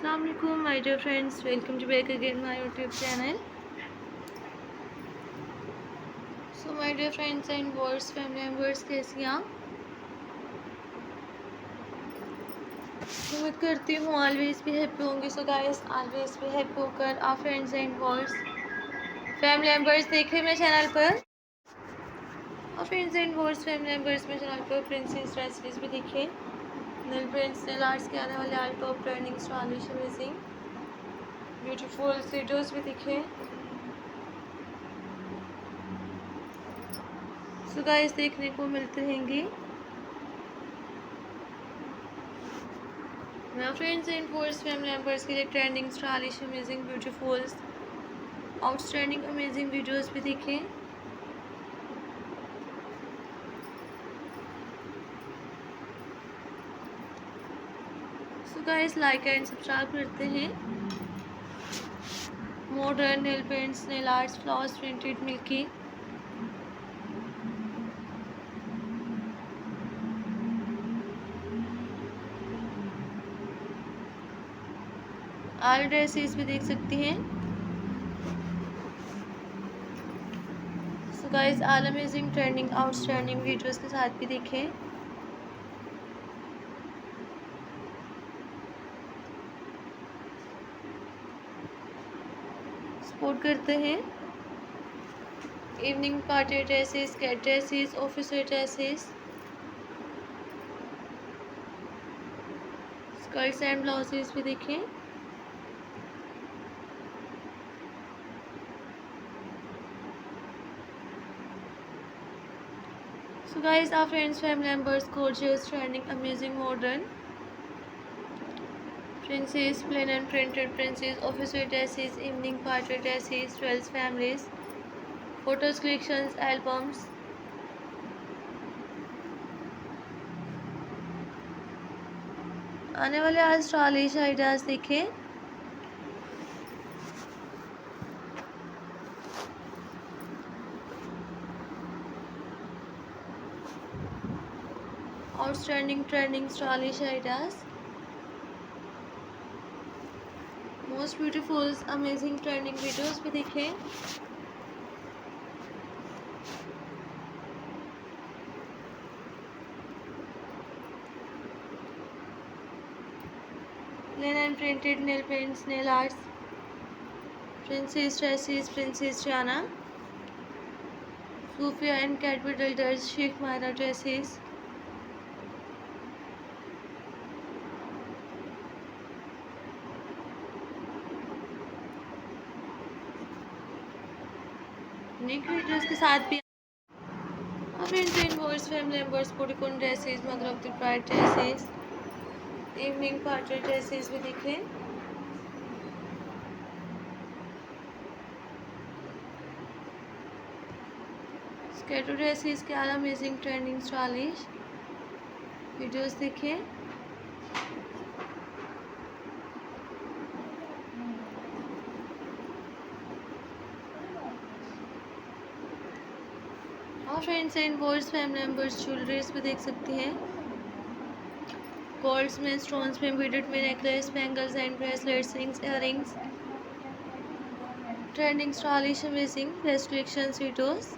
Assalamualaikum my dear friends, welcome to back again my YouTube channel. So my dear friends and viewers, family members, कैसी हैं आप? उम्मीद करती हूँ always भी हैप्पी होंगे. सो गाइस, ऑलवेज भी हैप्पी होकर आप friends and viewers, family members देख रहे हैं मेरे चैनल पर. और friends and viewers, family members मेरे चैनल पर प्रिंसेस ड्रेसेस भी दिखे, नेल पेंट्स, नेल आर्ट्स के आने वाले all top trending stylish amazing beautiful videos भी दिखे. सो गाइस, देखने को मिलते रहेंगे. मेरा friends and viewers, family members के लिए trending stylish amazing beautiful outstanding amazing videos भी देखें. So guys, like and subscribe करते हैं. Modern nail paints, nail arts, floss printed milky, all dresses भी देख सकती हैं. So guys, all amazing trending outstanding videos के साथ भी देखें. सपोर्ट करते हैं. Evening party dresses, cat dresses, office wear dresses, skirts and blouses भी देखें. So guys, our friends, family members, gorgeous, trending, amazing, modern princess, plain and printed princess, office wear dresses, evening party dresses, 12 families, photos, collections, albums. आने वाले आज stylish ideas देखें. Outstanding, trending, stylish ideas, most beautiful, amazing, trending videos भी देखें. Plain and printed nail paints, nail arts, princess dresses, princess Rihanna, Sophia and Cadbury Dolls, Sheikh Myra dresses, unique videos के साथ भी. Friends and viewers, family members, bodycon dresses, mother of the bride dresses, evening party dresses भी दिखें. Skater dresses के all amazing trending stylish videos देखें. और friends and viewers, family members, jewelleries भी देख सकती हैं. गोल्ड्स में, स्टोन्स में, बीडेड में, necklace, bangles and bracelets, rings, earrings, trending stylish amazing best collections videos.